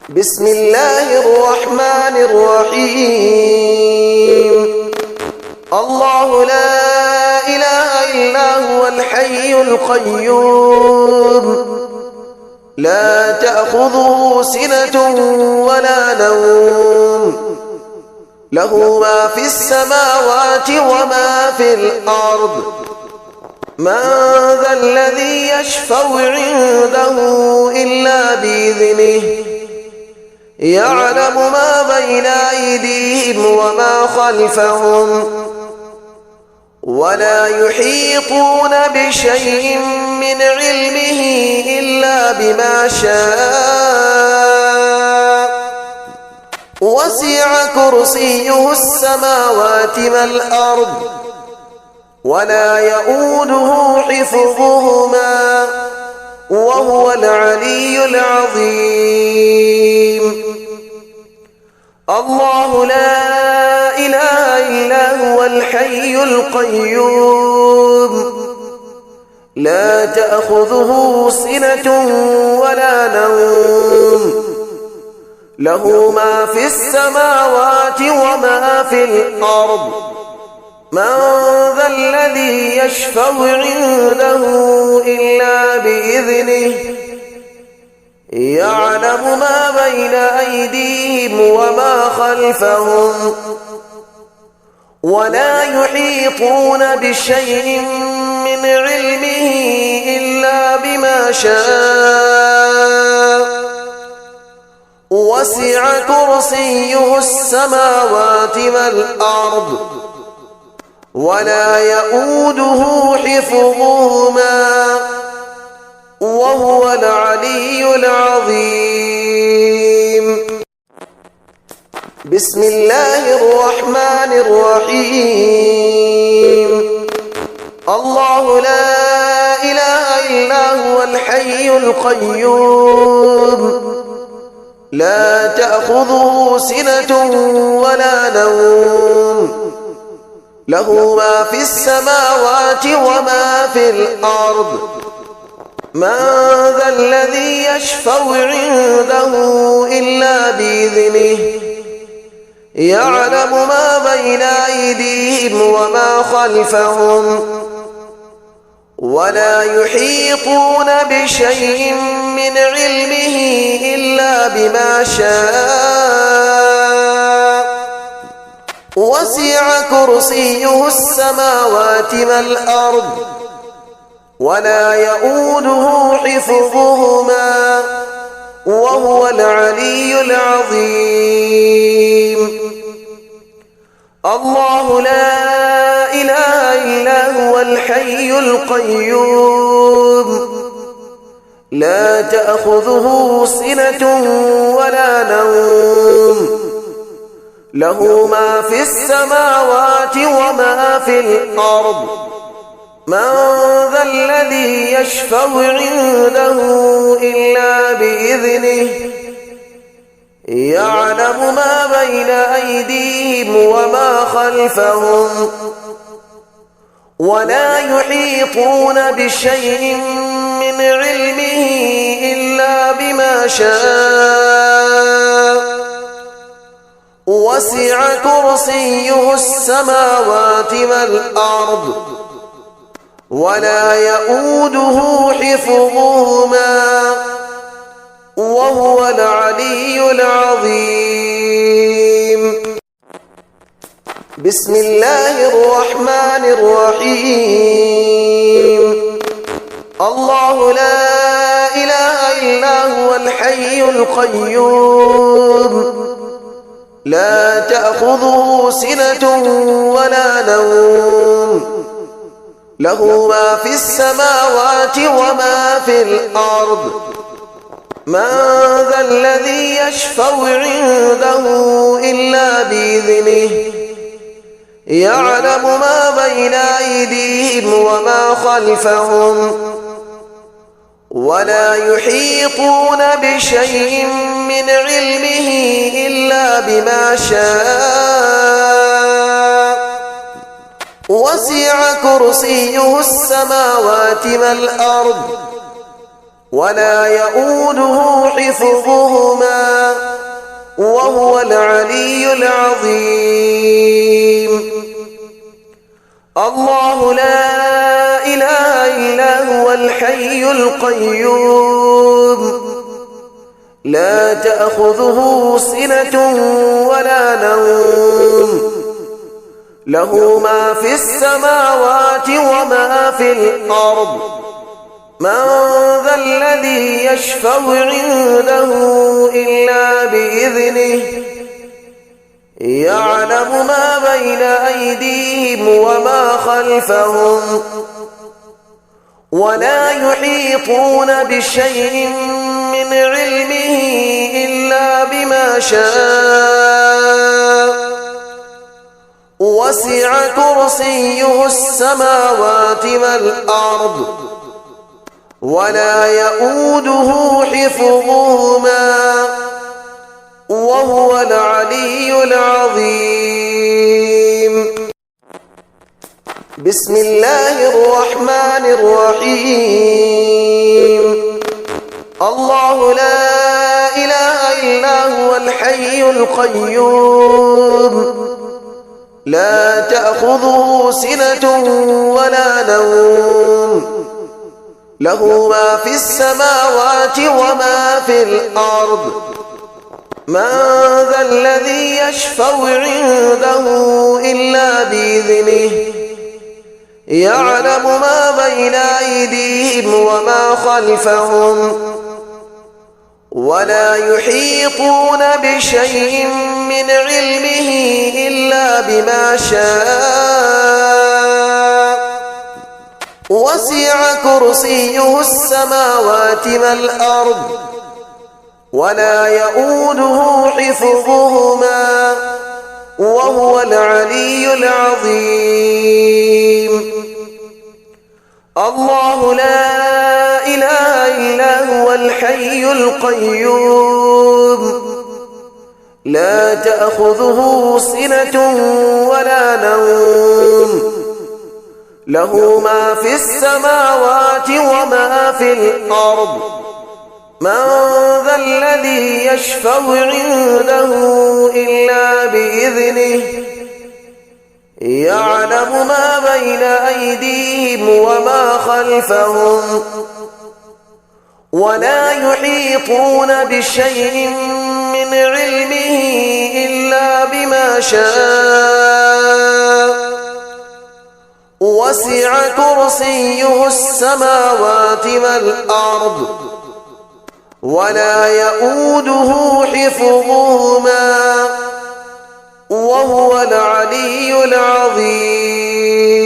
بسم الله الرحمن الرحيم. الله لا إله إلا هو الحي القيوم لا تأخذه سنة ولا نوم له ما في السماوات وما في الأرض من ذا الذي يشفع عنده إلا بإذنه يعلم ما بين أيديهم وما خلفهم ولا يحيطون بشيء من علمه إلا بما شاء وسع كرسيه السماوات والأرض ولا يؤوده حفظهما وهو العلي العظيم. الله لا إله إلا هو الحي القيوم لا تأخذه سنة ولا نوم له ما في السماوات وما في الأرض من ذا الذي يشفع عنده إلا بإذنه يعلم ما بين أيديهم وما خلفهم ولا يحيطون بشيء من علمه إلا بما شاء وسع كرسيه السماوات والأرض ولا يؤوده حفظهما وهو العلي العظيم. بسم الله الرحمن الرحيم. الله لا إله إلا هو الحي القيوم لا تأخذه سنة ولا نوم له ما في السماوات وما في الأرض من ذا الذي يشفع عنده إلا بإذنه يعلم ما بين أيديهم وما خلفهم ولا يحيطون بشيء من علمه إلا بما شاء وسع كرسيه السماوات والأرض ولا يؤوده حفظهما وهو العلي العظيم. الله لا إله إلا هو الحي القيوم لا تأخذه سنة ولا نوم له ما في السماوات وما في الأرض من ذا الذي يشفع عنده إلا بإذنه يعلم ما بين أيديهم وما خلفهم ولا يحيطون بشيء من علمه إلا بما شاء وسع كرسيه السماوات والأرض ولا يؤوده حفظهما وهو العلي العظيم. بسم الله الرحمن الرحيم. الله لا إله إلا هو الحي القيوم لا تأخذه سنة ولا نوم له ما في السماوات وما في الأرض من ذا الذي يشفع عنده إلا بإذنه يعلم ما بين أيديهم وما خلفهم ولا يحيطون بشيء من علمه إلا بما شاء وسع كرسيه السماوات والأرض ولا يؤوده حفظهما وهو العلي العظيم. الله لا إله إلا هو الحي القيوم لا تأخذه سنة ولا نوم له ما في السماوات وما في الأرض من ذا الذي يشفع عنده إلا بإذنه يعلم ما بين أيديهم وما خلفهم ولا يحيطون بشيء من علمه إلا بما شاء وسع كرسيه السماوات والأرض ولا يؤوده حفظهما وهو العلي العظيم. بسم الله الرحمن الرحيم. الله لا إله إلا هو الحي القيوم لا تأخذه سنة ولا نوم له ما في السماوات وما في الأرض من ذا الذي يشفع عنده إلا بإذنه يعلم ما بين أيديهم وما خلفهم ولا يحيطون بشيء من علمه إلا بما شاء وسع كرسيه السماوات والأرض ولا يؤوده حفظهما وهو العلي العظيم. الله لا إله إلا هو الحي القيوم لا تأخذه سنة ولا نوم له ما في السماوات وما في الأرض من ذا الذي يشفع عنده إلا بإذنه يعلم ما بين أيديهم وما خلفهم ولا يحيطون بشيء من علمه إلا بما شاء وسع كرسيه السماوات والأرض ولا يؤوده حفظهما وهو العلي العظيم.